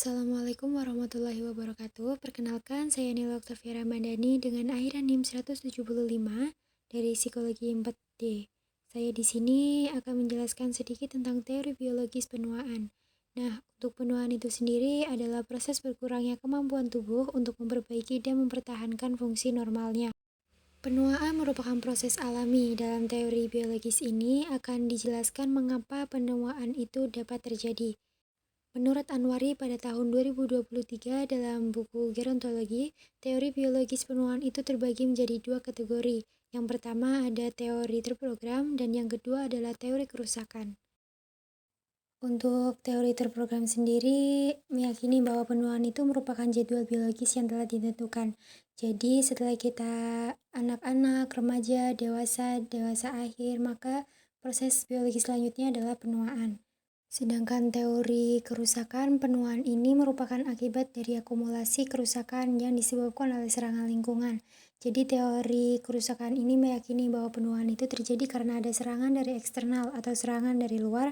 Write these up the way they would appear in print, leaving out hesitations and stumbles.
Assalamualaikum warahmatullahi wabarakatuh. Perkenalkan, saya Nila Oktaviara Mandani dengan akhiran NIM 175 dari Psikologi 4D. Saya di sini akan menjelaskan sedikit tentang teori biologis penuaan. Nah, untuk penuaan itu sendiri adalah proses berkurangnya kemampuan tubuh untuk memperbaiki dan mempertahankan fungsi normalnya. Penuaan merupakan proses alami. Dalam teori biologis ini akan dijelaskan mengapa penuaan itu dapat terjadi. Menurut Anwari pada tahun 2023 dalam buku Gerontologi, teori biologis penuaan itu terbagi menjadi dua kategori. Yang pertama ada teori terprogram dan yang kedua adalah teori kerusakan. Untuk teori terprogram sendiri meyakini bahwa penuaan itu merupakan jadwal biologis yang telah ditentukan. Jadi setelah kita anak-anak, remaja, dewasa akhir, maka proses biologis selanjutnya adalah penuaan. Sedangkan teori kerusakan penuaan ini merupakan akibat dari akumulasi kerusakan yang disebabkan oleh serangan lingkungan. Jadi teori kerusakan ini meyakini bahwa penuaan itu terjadi karena ada serangan dari eksternal atau serangan dari luar,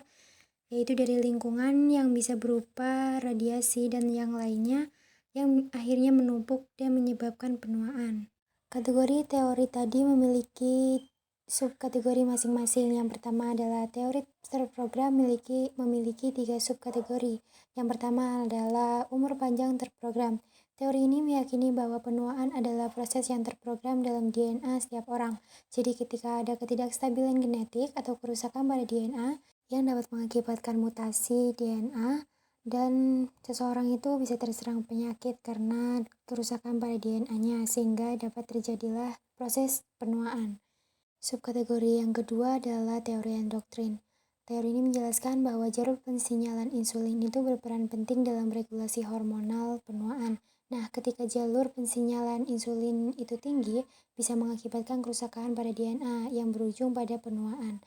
yaitu dari lingkungan yang bisa berupa radiasi dan yang lainnya yang akhirnya menumpuk dan menyebabkan penuaan. Kategori teori tadi memiliki subkategori masing-masing. Yang pertama adalah teori terprogram memiliki 3 subkategori. Yang pertama adalah umur panjang terprogram. Teori ini meyakini bahwa penuaan adalah proses yang terprogram dalam DNA setiap orang. Jadi ketika ada ketidakstabilan genetik atau kerusakan pada DNA yang dapat mengakibatkan mutasi DNA dan seseorang itu bisa terserang penyakit karena kerusakan pada DNA-nya sehingga dapat terjadilah proses penuaan. Subkategori yang kedua adalah teori endoktrin. Teori ini menjelaskan bahwa jalur pensinyalan insulin itu berperan penting dalam regulasi hormonal penuaan. Nah, ketika jalur pensinyalan insulin itu tinggi, bisa mengakibatkan kerusakan pada DNA yang berujung pada penuaan.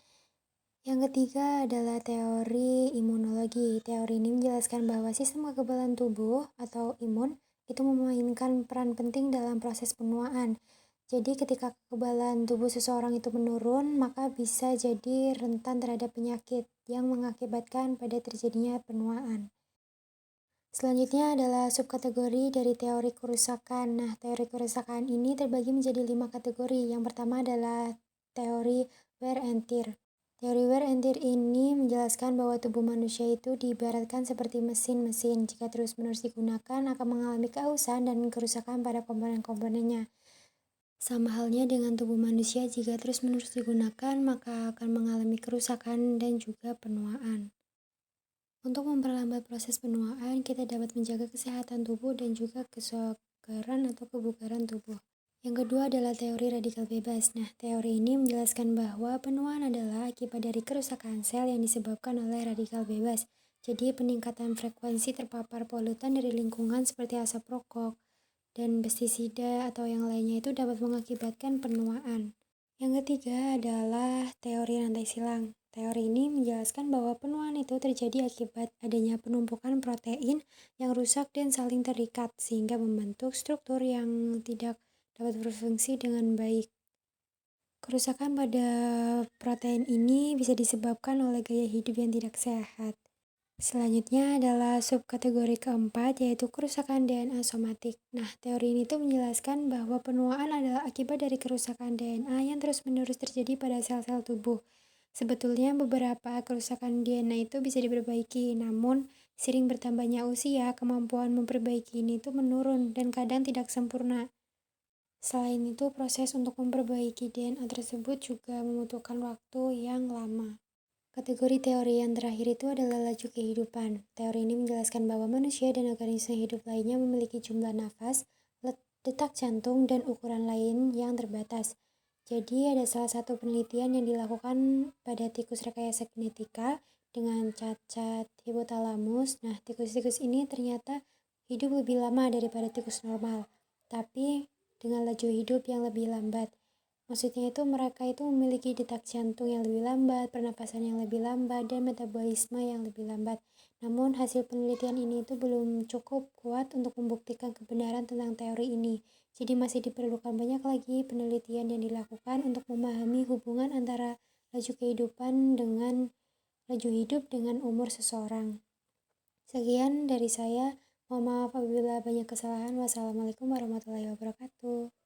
Yang ketiga adalah teori imunologi. Teori ini menjelaskan bahwa sistem kekebalan tubuh atau imun itu memainkan peran penting dalam proses penuaan. Jadi ketika kekebalan tubuh seseorang itu menurun, maka bisa jadi rentan terhadap penyakit yang mengakibatkan pada terjadinya penuaan. Selanjutnya adalah subkategori dari teori kerusakan. Nah, teori kerusakan ini terbagi menjadi 5 kategori. Yang pertama adalah teori wear and tear. Teori wear and tear ini menjelaskan bahwa tubuh manusia itu diibaratkan seperti mesin-mesin. Jika terus-menerus digunakan akan mengalami keausan dan kerusakan pada komponen-komponennya. Sama halnya dengan tubuh manusia, jika terus-menerus digunakan maka akan mengalami kerusakan dan juga penuaan. Untuk memperlambat proses penuaan, kita dapat menjaga kesehatan tubuh dan juga kesegaran atau kebugaran tubuh. Yang kedua adalah teori radikal bebas. Nah, teori ini menjelaskan bahwa penuaan adalah akibat dari kerusakan sel yang disebabkan oleh radikal bebas. Jadi, peningkatan frekuensi terpapar polutan dari lingkungan seperti asap rokok dan pestisida atau yang lainnya itu dapat mengakibatkan penuaan. Yang ketiga adalah teori rantai silang. Teori ini menjelaskan bahwa penuaan itu terjadi akibat adanya penumpukan protein yang rusak dan saling terikat sehingga membentuk struktur yang tidak dapat berfungsi dengan baik. Kerusakan pada protein ini bisa disebabkan oleh gaya hidup yang tidak sehat. Selanjutnya adalah subkategori keempat, yaitu kerusakan DNA somatik. Nah, teori ini tuh menjelaskan bahwa penuaan adalah akibat dari kerusakan DNA yang terus-menerus terjadi pada sel-sel tubuh. Sebetulnya beberapa kerusakan DNA itu bisa diperbaiki, namun sering bertambahnya usia, kemampuan memperbaiki ini tuh menurun dan kadang tidak sempurna. Selain itu, proses untuk memperbaiki DNA tersebut juga membutuhkan waktu yang lama. Kategori teori yang terakhir itu adalah laju kehidupan. Teori ini menjelaskan bahwa manusia dan organisme hidup lainnya memiliki jumlah nafas, detak jantung, dan ukuran lain yang terbatas. Jadi ada salah satu penelitian yang dilakukan pada tikus rekayasa genetika dengan cacat hipotalamus. Nah, tikus-tikus ini ternyata hidup lebih lama daripada tikus normal, tapi dengan laju hidup yang lebih lambat. Maksudnya itu mereka itu memiliki detak jantung yang lebih lambat, pernapasan yang lebih lambat, dan metabolisme yang lebih lambat. Namun hasil penelitian ini itu belum cukup kuat untuk membuktikan kebenaran tentang teori ini. Jadi masih diperlukan banyak lagi penelitian yang dilakukan untuk memahami hubungan antara laju kehidupan dengan laju hidup dengan umur seseorang. Sekian dari saya. Mohon maaf apabila banyak kesalahan. Wassalamualaikum warahmatullahi wabarakatuh.